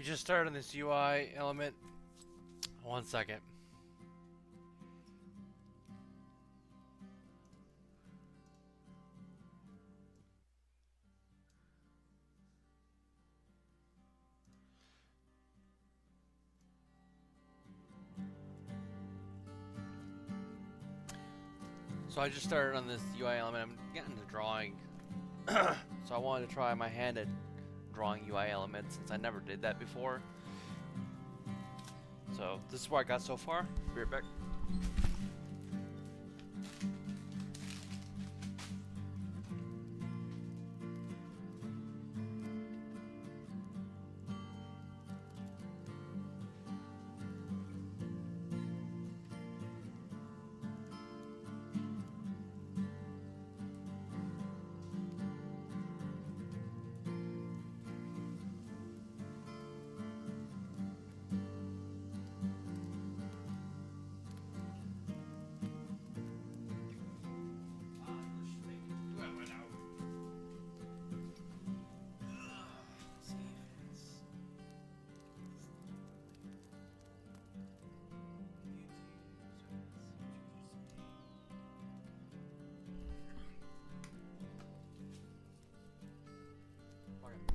just started on this UI element. One second. So I just started on this UI element. I'm getting into drawing. So I wanted to try my hand at drawing UI elements since I never did that before. So this is where I got so far. Be right back.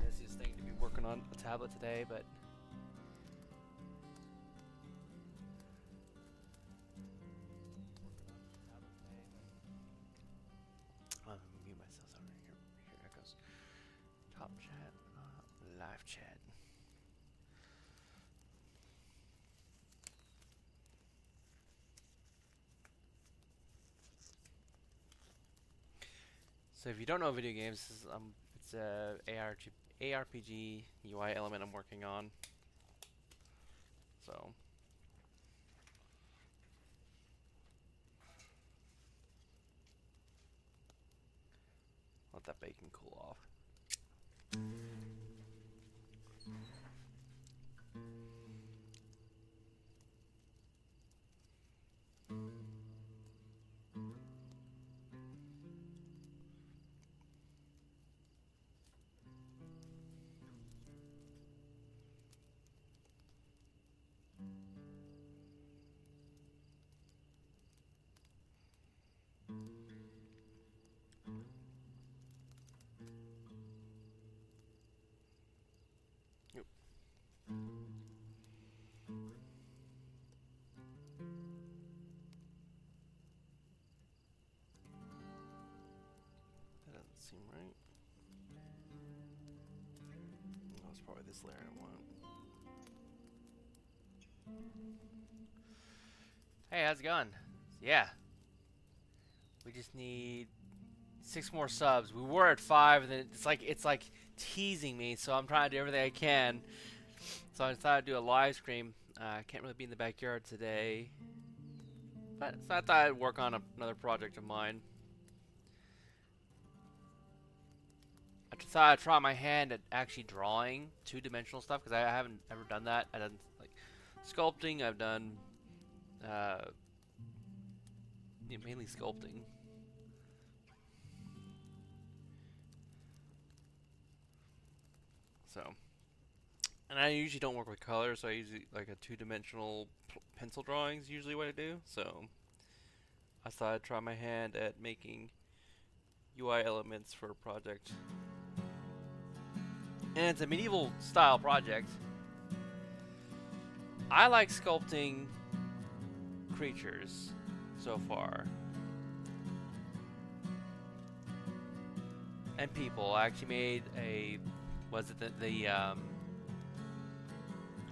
Busiest thing to be working on a tablet today, but mute myself. Sorry, here it goes. Top chat, live chat. So if you don't know video games, this is, it's a ARPG UI element I'm working on. So let that bacon cool off. Yep. That doesn't seem right. No, it's probably this layer I want. Hey, how's it going? Yeah. We just need 6 more subs. We were at 5, and then it's like teasing me, so I'm trying to do everything I can. So I decided to do a live stream. I can't really be in the backyard today, but so I thought I'd work on another project of mine. I decided to try my hand at actually drawing two-dimensional stuff because I haven't ever done that. I've done like sculpting. I've done mainly sculpting. So, and I usually don't work with color, so I usually like a two-dimensional pencil drawing is usually what I do. So I thought I'd try my hand at making UI elements for a project. And it's a medieval style project. I like sculpting creatures so far. And people. I actually made a, was it the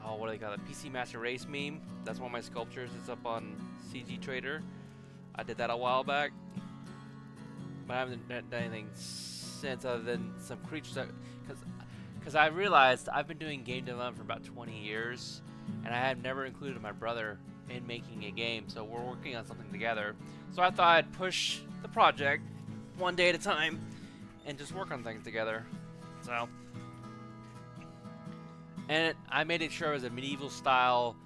oh, what do they call it? PC Master Race meme. That's one of my sculptures. It's up on CG Trader. I did that a while back. But I haven't done anything since other than some creatures that, because I realized I've been doing game development for about 20 years, and I have never included my brother in making a game, so we're working on something together. So I thought I'd push the project one day at a time and just work on things together. So, and I made it sure it was a medieval style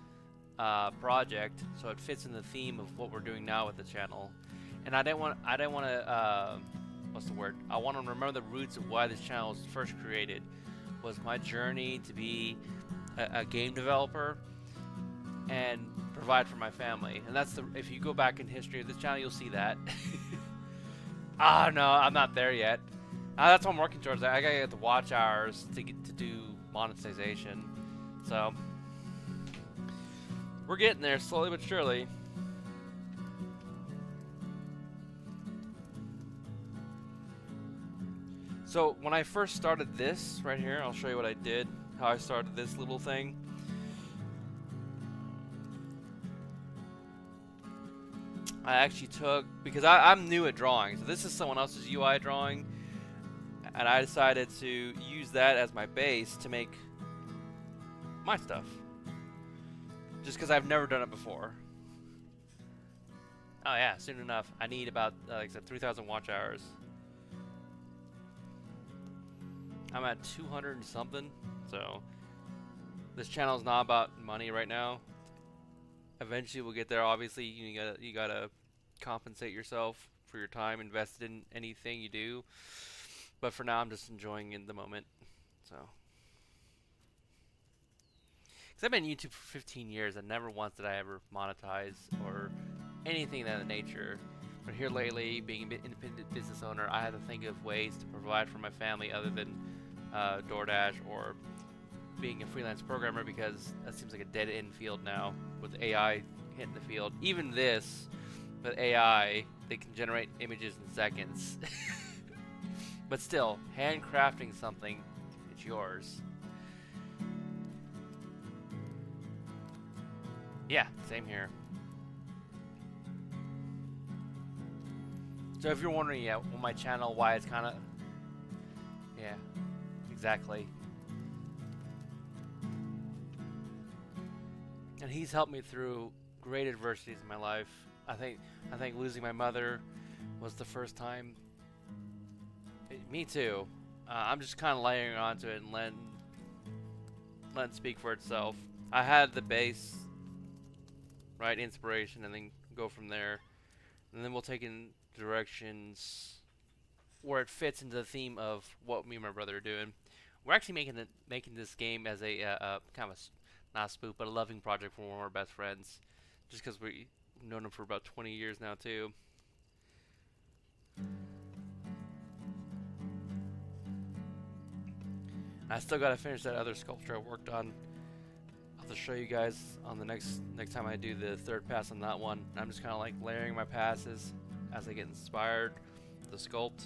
project, so it fits in the theme of what we're doing now with the channel. And I didn't want to what's the word? I want to remember the roots of why this channel was first created. Was my journey to be a game developer and provide for my family. And that's the if you go back in history of this channel, you'll see that. Ah, no, I'm not there yet. That's what I'm working towards. I gotta get the watch hours to get to do monetization. So we're getting there slowly but surely. So when I first started this right here, I'll show you what I did, how I started this little thing. I actually took, because I'm new at drawing, so this is someone else's UI drawing, and I decided to use that as my base to make my stuff. Just because I've never done it before. Oh yeah, soon enough. I need about, like I said, 3,000 watch hours. I'm at 200 and something, so this channel is not about money right now. Eventually we'll get there. Obviously, you gotta compensate yourself for your time invested in anything you do. But for now, I'm just enjoying in the moment. So, because I've been YouTube for 15 years, and never once did I ever monetize or anything of that nature. But here lately, being an independent business owner, I had to think of ways to provide for my family other than DoorDash or being a freelance programmer, because that seems like a dead-end field now with AI hitting the field. Even this, with AI, they can generate images in seconds. But still, handcrafting something, it's yours. Yeah, same here. So if you're wondering, yeah, on my channel, why it's kind of... Yeah, exactly. And he's helped me through great adversities in my life. I think losing my mother was the first time. Me too. I'm just kind of layering onto it and letting it speak for itself. I had the base, right, inspiration, and then go from there. And then we'll take in directions where it fits into the theme of what me and my brother are doing. We're actually making this game as a kind of not a spook, but a loving project for one of our best friends. Just because we've known him for about 20 years now, too. I still gotta finish that other sculpture I worked on. I'll have to show you guys on the next time I do the third pass on that one. I'm just kind of like layering my passes as I get inspired to sculpt.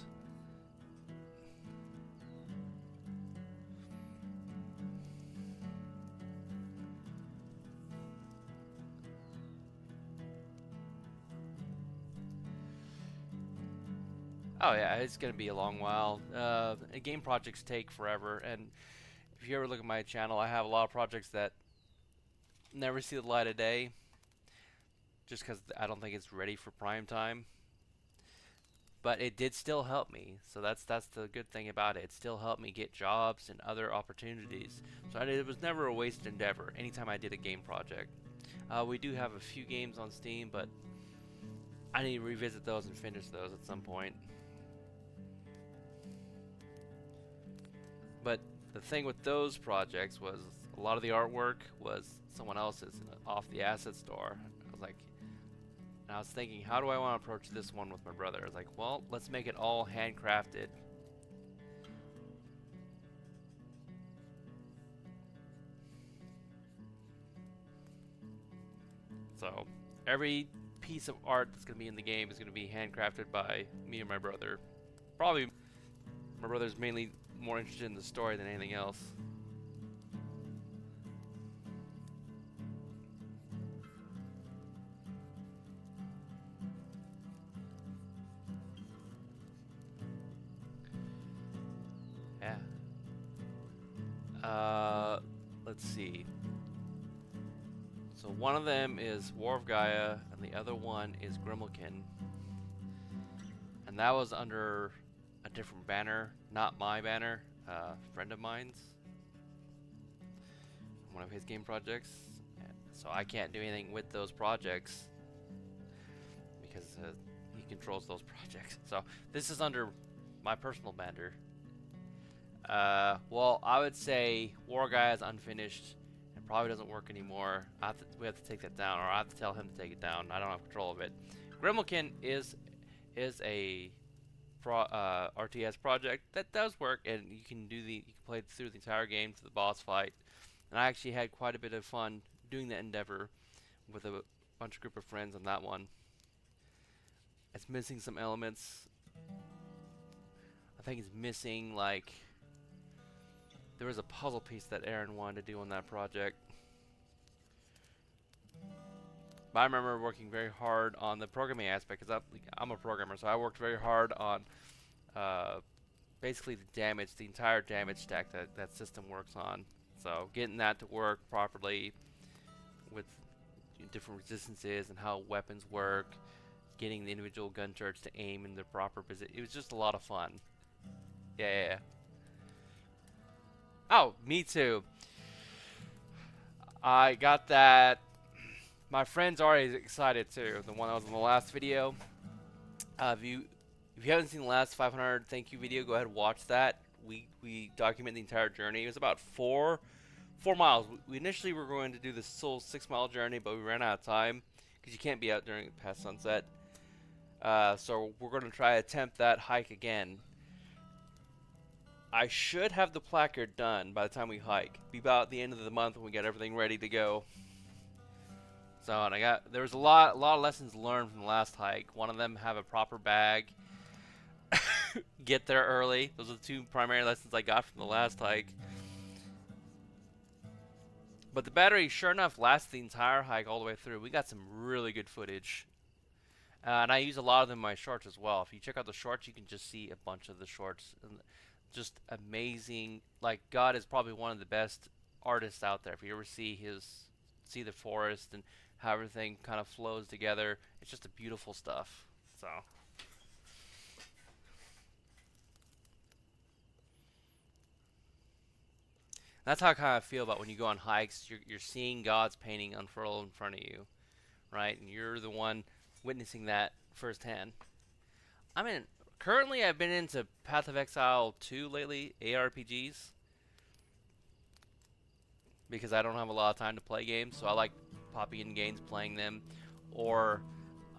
Oh yeah, it's gonna be a long while. Game projects take forever, and if you ever look at my channel, I have a lot of projects that never see the light of day, just because I don't think it's ready for prime time. But it did still help me, so that's the good thing about it. It still helped me get jobs and other opportunities. So it was never a wasted endeavor. Anytime I did a game project, we do have a few games on Steam, but I need to revisit those and finish those at some point. But the thing with those projects was a lot of the artwork was someone else's off the asset store. I was like, and I was thinking, how do I want to approach this one with my brother? I was like, well, let's make it all handcrafted. So every piece of art that's going to be in the game is going to be handcrafted by me and my brother. Probably my brother's mainly more interested in the story than anything else. Yeah. Let's see. So one of them is War of Gaia, and the other one is Grimalkin. And that was under a different banner, not my banner, a friend of mine's. One of his game projects. So I can't do anything with those projects because he controls those projects. So this is under my personal banner. Well, I would say War Gaia is unfinished, Probably doesn't work anymore. We have to take that down, or I have to tell him to take it down. I don't have control of it. Gremlin is a RTS project that does work, and you can play through the entire game to the boss fight. And I actually had quite a bit of fun doing that endeavor with a group of friends on that one. It's missing some elements. I think it's missing, like, there was a puzzle piece that Aaron wanted to do on that project. But I remember working very hard on the programming aspect, because I'm a programmer, so I worked very hard on basically the entire damage stack that system works on. So getting that to work properly with different resistances and how weapons work, getting the individual gun turrets to aim in the proper position. It was just a lot of fun. Yeah. Oh, me too. I got that. My friend's already excited too. The one that was in the last video. If you haven't seen the last 500 thank you video, go ahead and watch that. We document the entire journey. It was about 4 miles. We initially were going to do this full 6-mile journey, but we ran out of time because you can't be out during past sunset. So we're going to try to attempt that hike again. I should have the placard done by the time we hike. Be about the end of the month when we get everything ready to go. So, and there was a lot of lessons learned from the last hike. One of them, have a proper bag. Get there early. Those are the 2 primary lessons I got from the last hike. But the battery, sure enough, lasts the entire hike all the way through. We got some really good footage. And I use a lot of them in my shorts as well. If you check out the shorts, you can just see a bunch of the shorts. Just amazing. Like, God is probably one of the best artists out there. If you ever see the forest and how everything kind of flows together, it's just a beautiful stuff. So that's how I kind of feel about when you go on hikes. You're seeing God's painting unfurl in front of you, right? And you're the one witnessing that firsthand. I mean, currently I've been into Path of Exile 2 lately, ARPGs, because I don't have a lot of time to play games, so I like popping in games, playing them. Or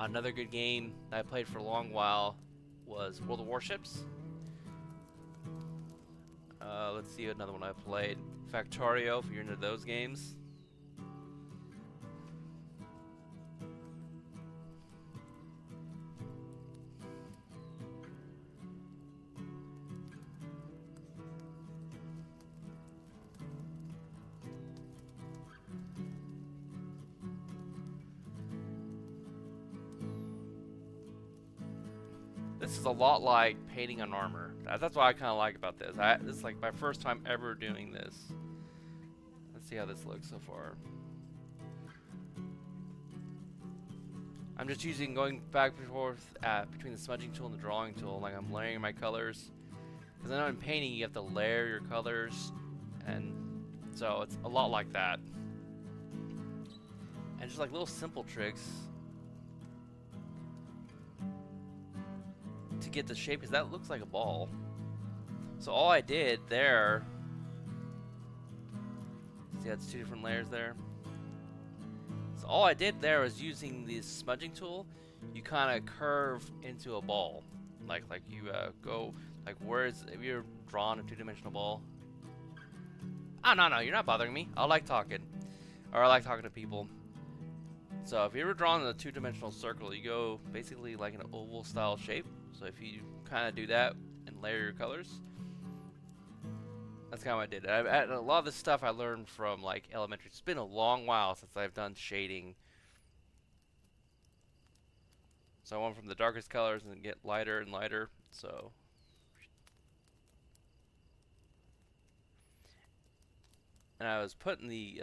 another good game that I played for a long while was World of Warships. Let's see another one I played. Factorio, if you're into those games. This is a lot like painting on armor. That's what I kind of like about this. This is like my first time ever doing this. Let's see how this looks so far. I'm just going back and forth between the smudging tool and the drawing tool. Like, I'm layering my colors. Because I know in painting you have to layer your colors. And so it's a lot like that. And just like little simple tricks to get the shape, because that looks like a ball. So all I did there, see, that's 2 different layers there. So all I did there was using the smudging tool, you kind of curve into a ball. Like you go, like, have you ever drawn a 2-dimensional ball? Oh, no, you're not bothering me. I like talking. Or I like talking to people. So if you ever drawn a 2-dimensional circle, you go basically like an oval style shape. So if you kind of do that and layer your colors, that's kind of what I did. A lot of this stuff I learned from like elementary. It's been a long while since I've done shading. So I went from the darkest colors and get lighter and lighter. So and I was putting the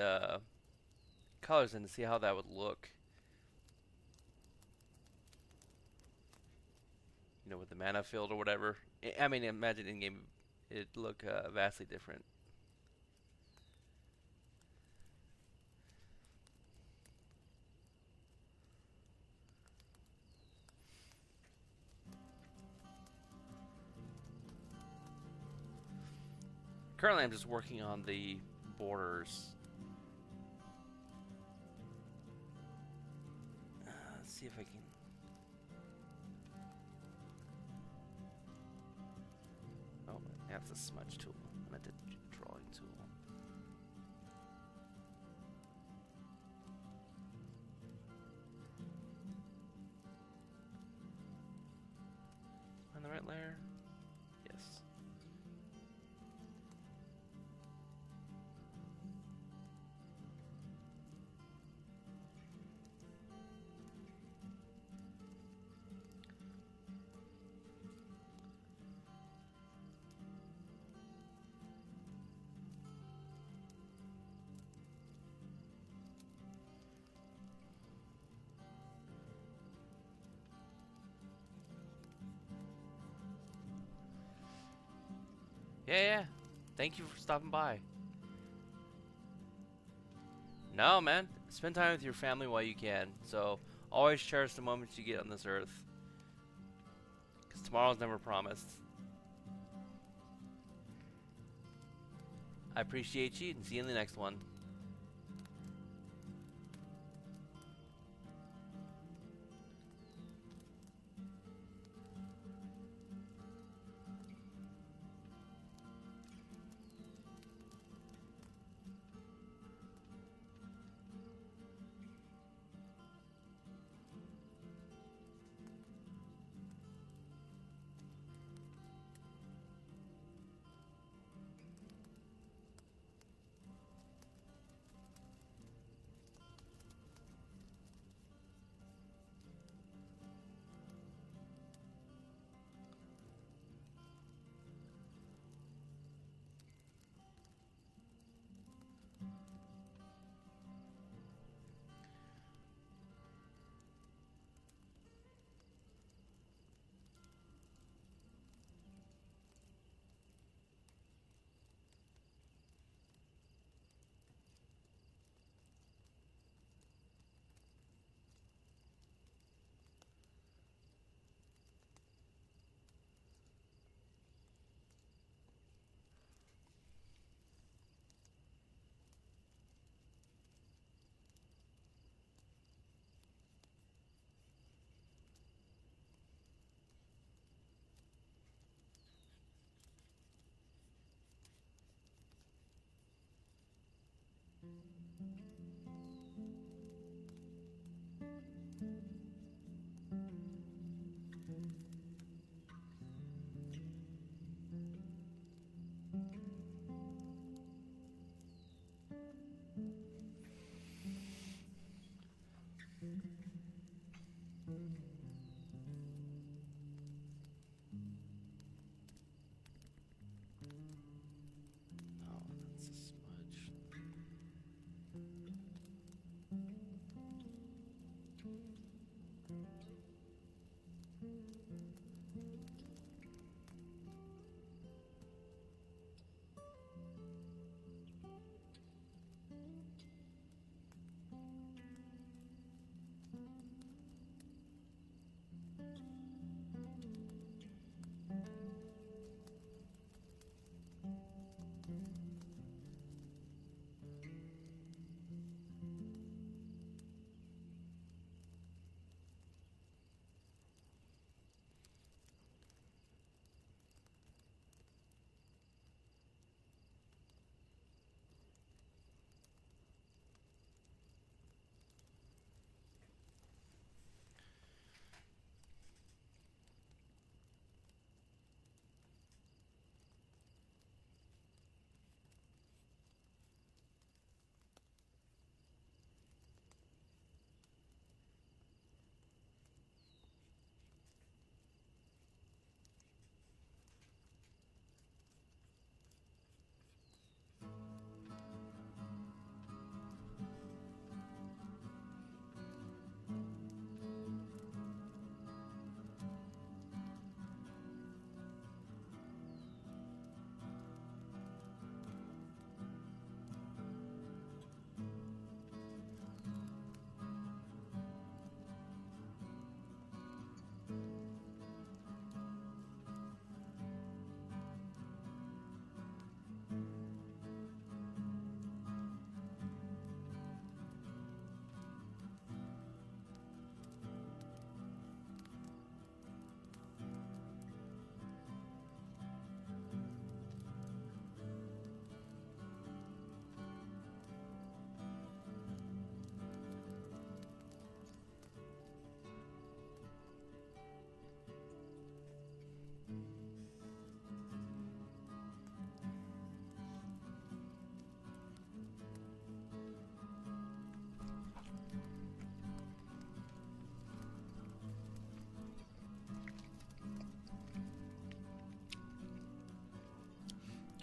colors in to see how that would look. You know, with the mana field or whatever. I mean, imagine in game it'd look vastly different. Currently, I'm just working on the borders. That's a smudge tool, and a drawing tool. On the right layer? Yes. Yeah. Thank you for stopping by. No, man. Spend time with your family while you can. So, always cherish the moments you get on this earth. Because tomorrow's never promised. I appreciate you, and see you in the next one. No, that's a smudge.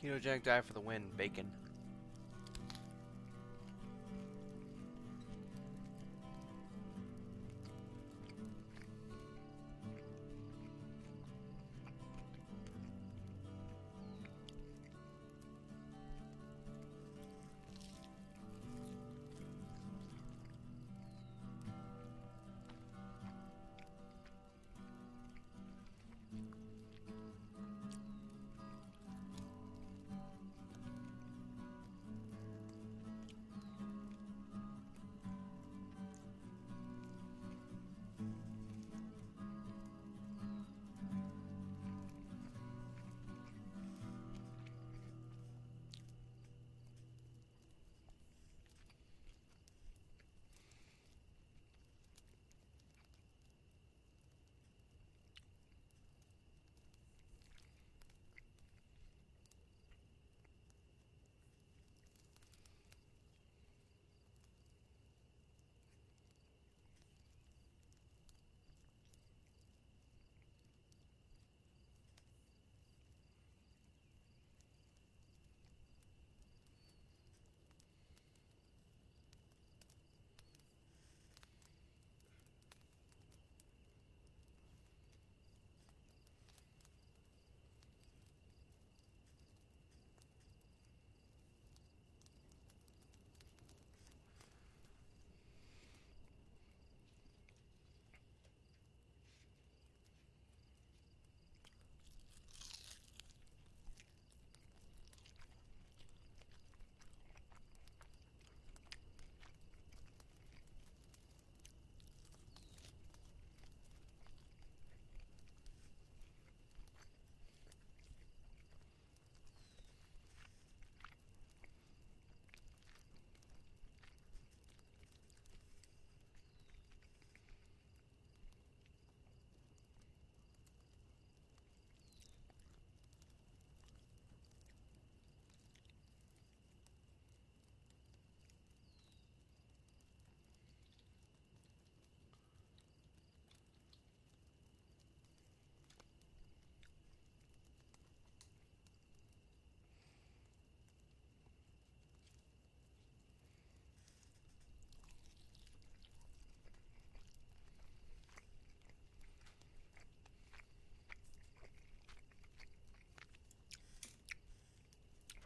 Ketogenic diet for the win. Bacon.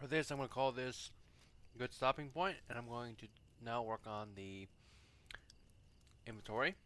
For this, I'm going to call this a good stopping point, and I'm going to now work on the inventory.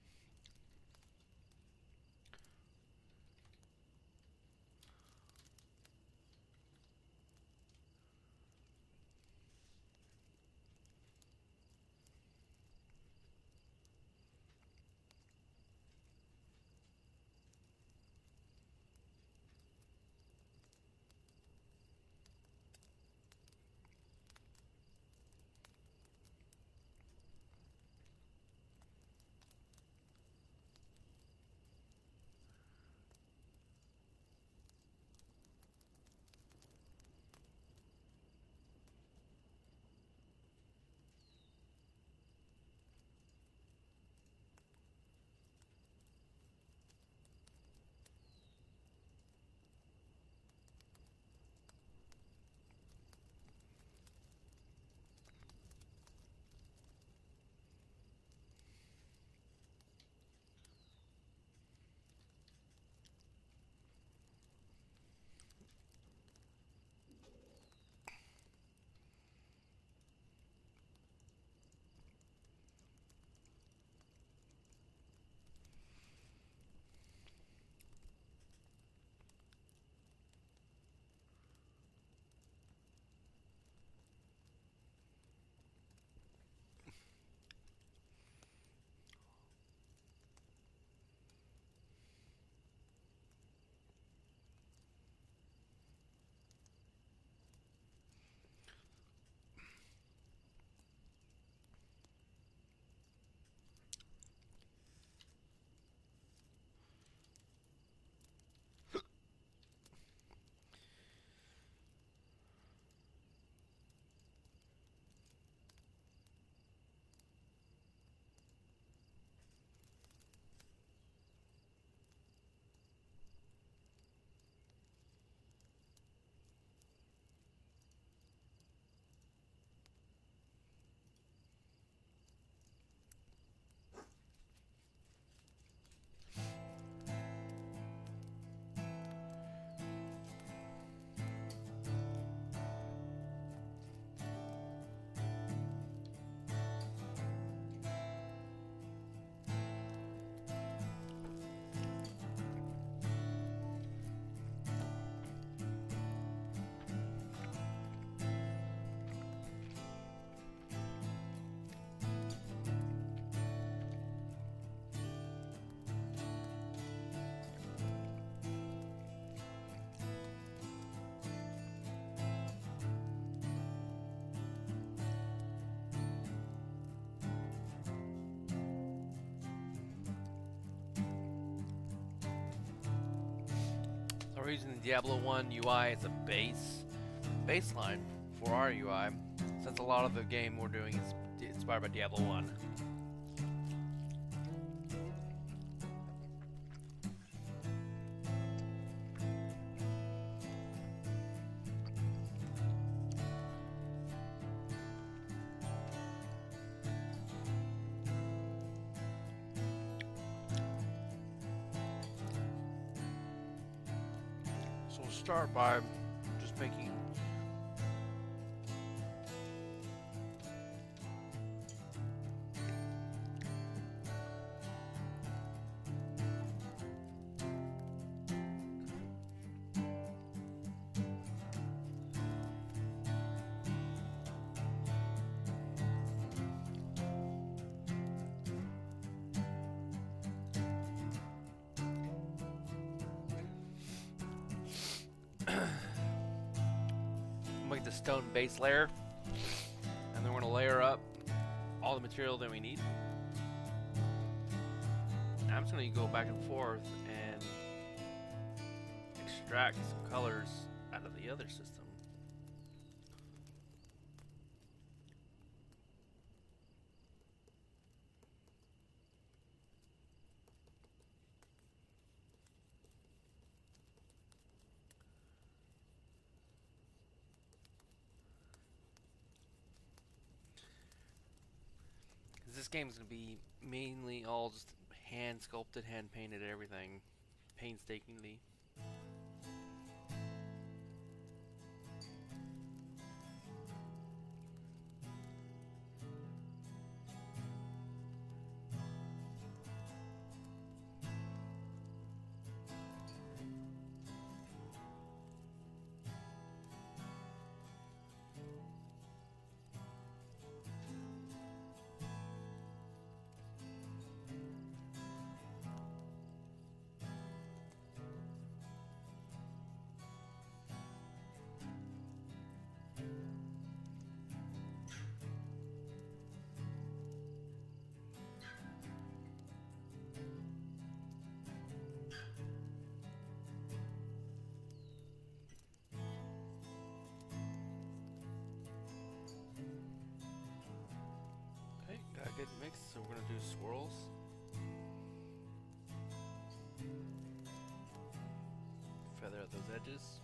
We're using the Diablo 1 UI as a baseline for our UI, since a lot of the game we're doing is inspired by Diablo 1. So we'll start by just making the stone base layer, and then we're going to layer up all the material that we need. And I'm just going to go back and forth and extract some colors out of the other system. This game is going to be mainly all just hand sculpted, hand painted, everything painstakingly. Got a good mix, so we're going to do swirls. Feather out those edges.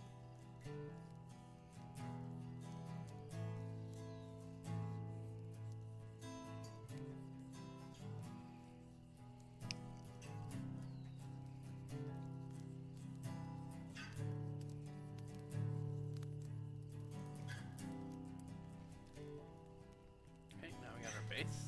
Okay, now we got our base.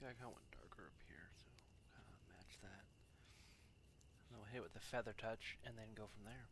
I kind of want darker up here, so kind of match that. And we'll hit with the feather touch and then go from there.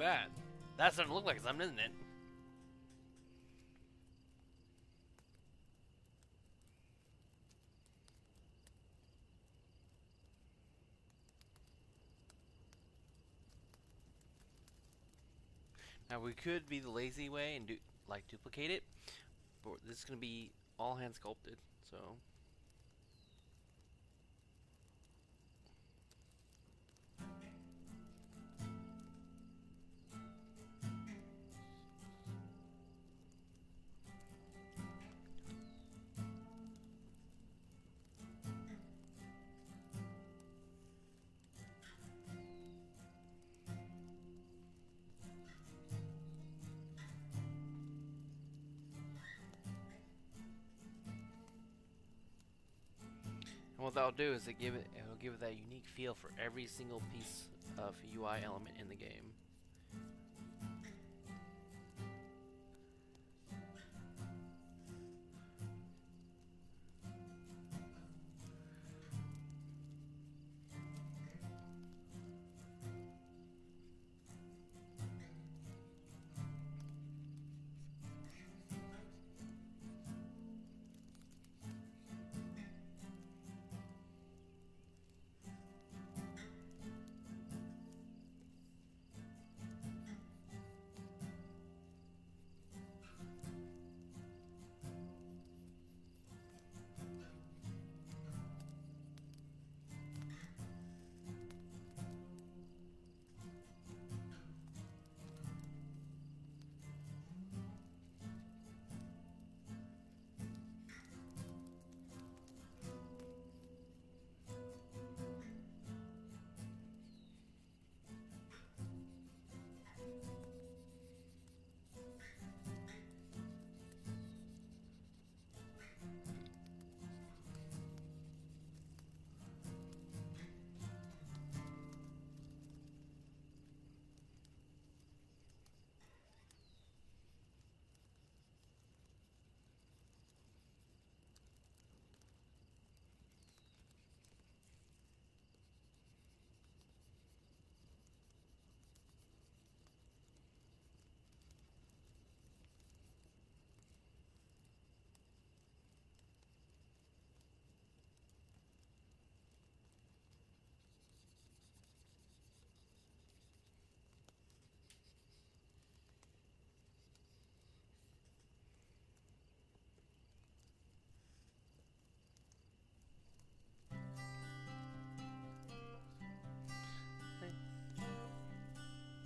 that. That doesn't look like something, isn't it? Now we could be the lazy way and do like duplicate it, but this is gonna be all hand sculpted, so. And what that'll do is it'll give it that unique feel for every single piece of UI element in the game.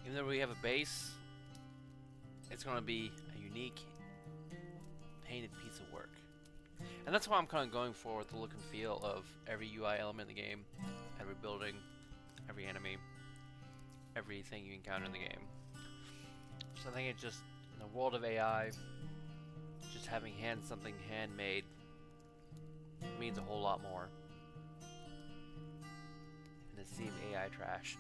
Even though we have a base, it's going to be a unique painted piece of work. And that's why I'm kind of going for the look and feel of every UI element in the game, every building, every enemy, everything you encounter in the game. So I think it's just, in the world of AI, just having something handmade means a whole lot more than a sea of AI trash.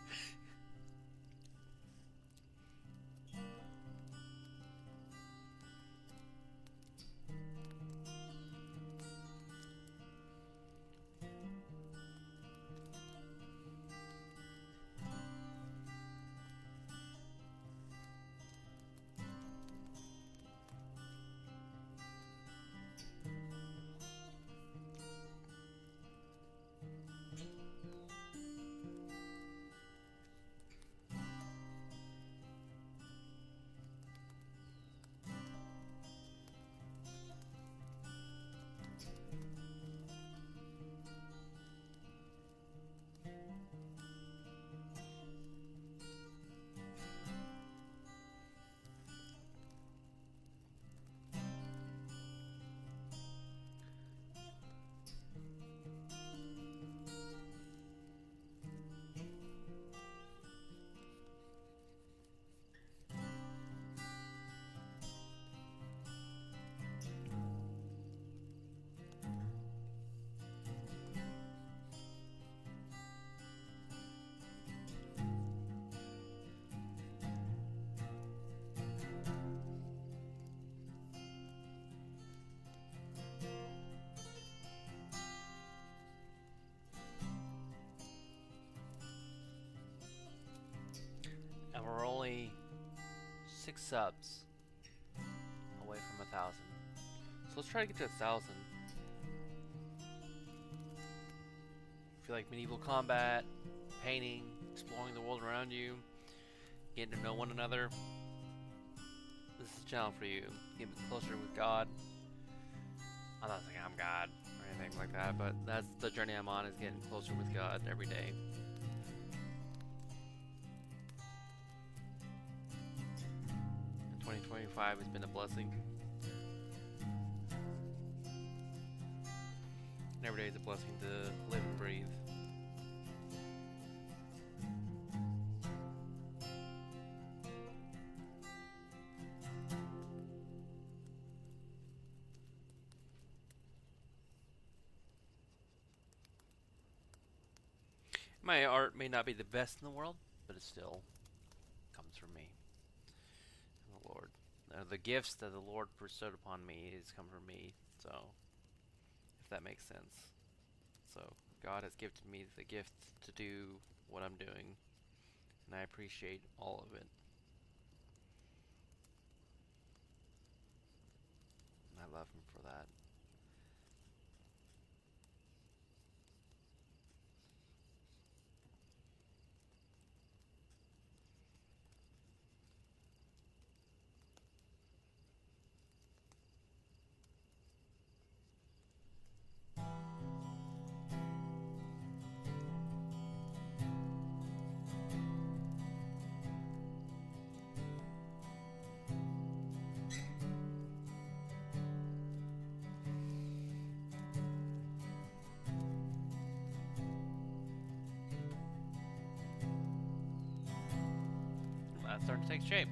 36 subs away from 1,000. So let's try to get to 1,000. If you like medieval combat, painting, exploring the world around you, getting to know one another, this is a channel for you. Getting closer with God. I'm not saying I'm God or anything like that, but that's the journey I'm on, is getting closer with God every day. And 2025 has been a blessing. And every day is a blessing to live and breathe. My art may not be the best in the world, but it still comes from me and the Lord. The gifts that the Lord bestowed upon me has come from me, so if that makes sense. So God has gifted me the gift to do what I'm doing, and I appreciate all of it. And I love Him for that. That's starting to take shape.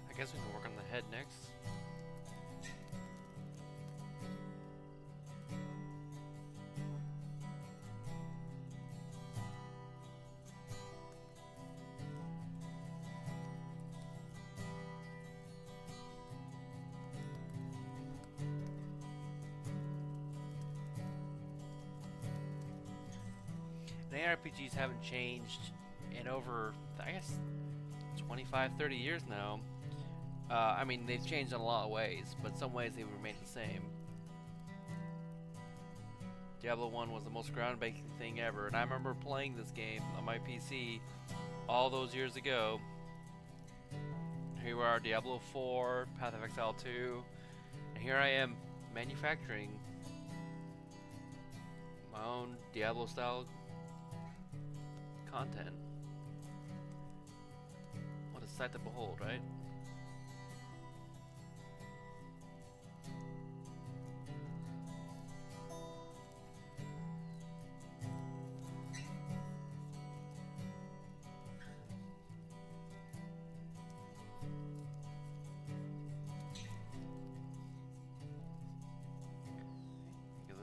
I guess we can work on the head next. And ARPGs haven't changed in over, I guess, 25, 30 years now. I mean, they've changed in a lot of ways, but some ways they've remained the same. Diablo 1 was the most groundbreaking thing ever, and I remember playing this game on my PC all those years ago. Here we are, Diablo 4, Path of Exile 2, and here I am manufacturing my own Diablo-style content. What a sight to behold, right?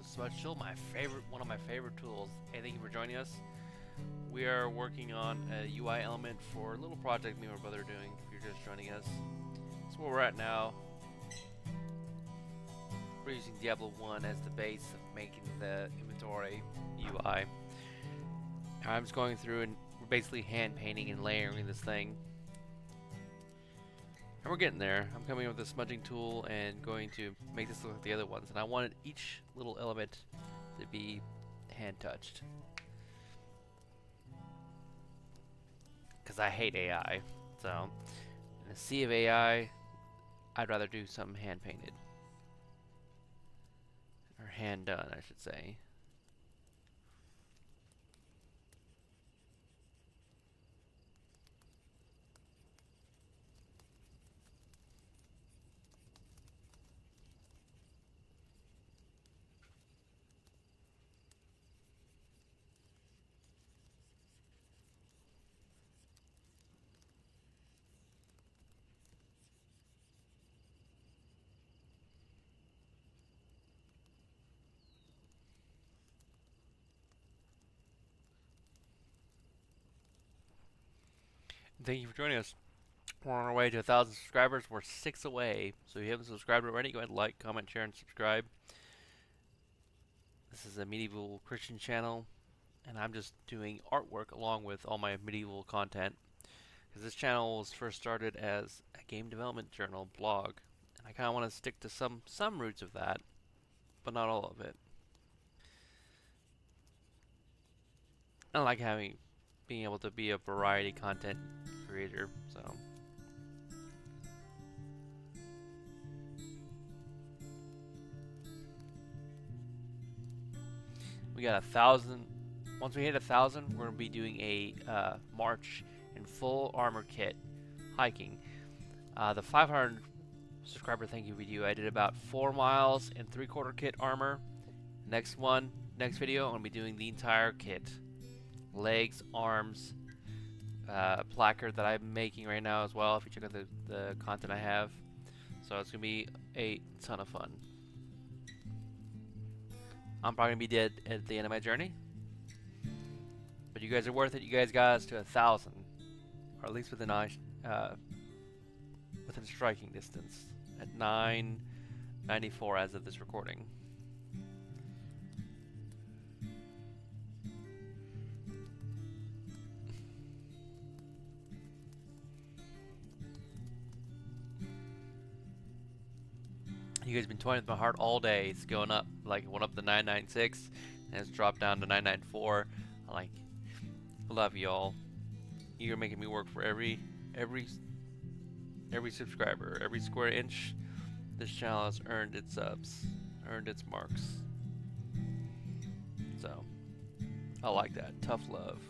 Smudge Tool, one of my favorite tools. Hey, thank you for joining us. We are working on a UI element for a little project me and my brother are doing, if you're just joining us. That's where we're at now. We're using Diablo 1 as the base of making the inventory UI. I'm just going through and we're basically hand painting and layering this thing. And we're getting there. I'm coming up with a smudging tool and going to make this look like the other ones. And I wanted each little element to be hand touched. Because I hate AI. So, in a sea of AI, I'd rather do something hand painted. Or hand done, I should say. Thank you for joining us. We're on our way to 1,000 subscribers. We're 6 away. So if you haven't subscribed already, go ahead and like, comment, share, and subscribe. This is a medieval Christian channel, and I'm just doing artwork along with all my medieval content. Because this channel was first started as a game development journal blog, and I kind of want to stick to some roots of that, but not all of it. I like being able to be a variety content creator, so. We got 1,000. Once we hit 1,000, we're gonna be doing a march in full armor kit, hiking. The 500 subscriber thank you video, I did about 4 miles in 3/4 kit armor. Next video, I'm gonna be doing the entire kit, legs, arms, placard that I'm making right now as well. If you check out the content I have, so it's gonna be a ton of fun. I'm probably gonna be dead at the end of my journey, but you guys are worth it. You guys got us to 1,000, or at least within striking distance at 994 as of this recording. You guys have been toying with my heart all day. It's going up, like it went up to 996, and it's dropped down to 994. I love y'all. You're making me work for every subscriber, every square inch. This channel has earned its subs, earned its marks. So, I like that. Tough love.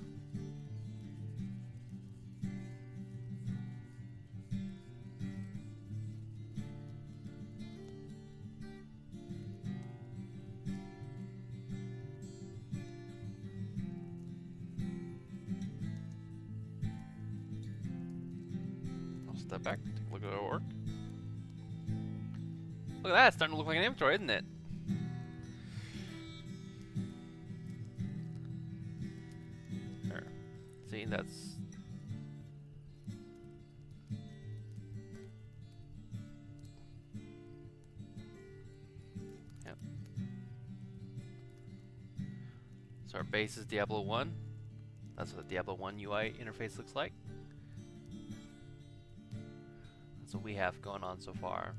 Step back, take a look at our work. Look at that, it's starting to look like an inventory, isn't it? There. See, that's... Yep. So our base is Diablo 1. That's what the Diablo 1 UI interface looks like. That's what we have going on so far.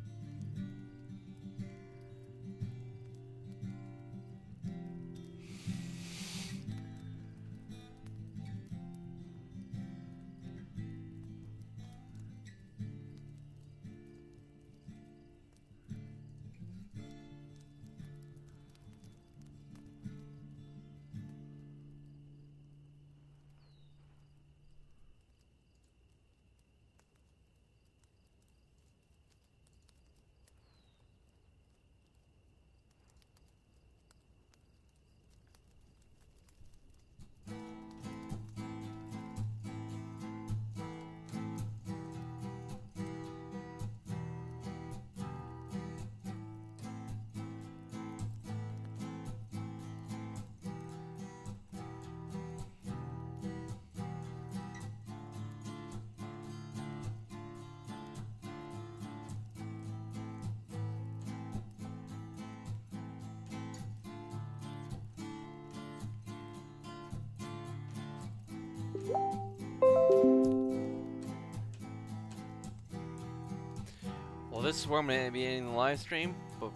Well, this is where I'm going to be ending the live stream, but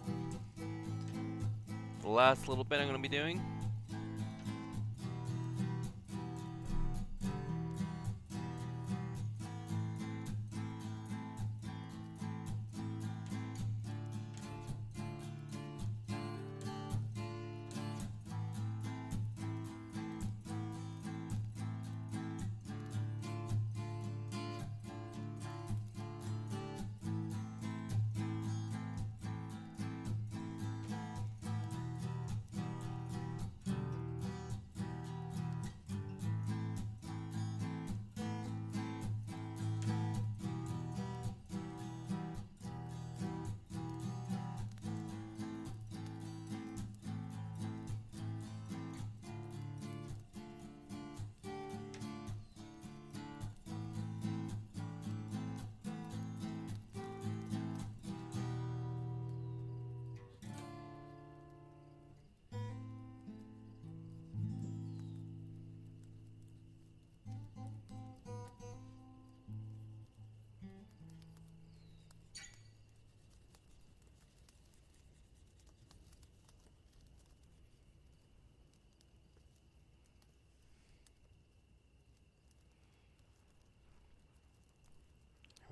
the last little bit I'm going to be doing.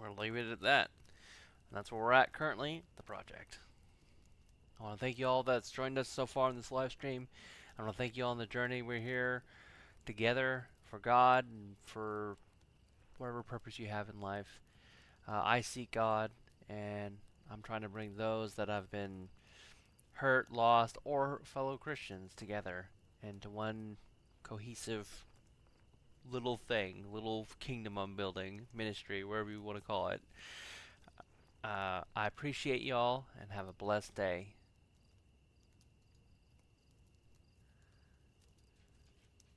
we're gonna leave it at that. And that's where we're at currently, the project. I want to thank you all that's joined us so far in this live stream. I want to thank you all on the journey. We're here together for God and for whatever purpose you have in life. I seek God, and I'm trying to bring those that have been hurt, lost, or fellow Christians together into one cohesive little thing, little kingdom I'm building, ministry, wherever you want to call it. I appreciate y'all and have a blessed day.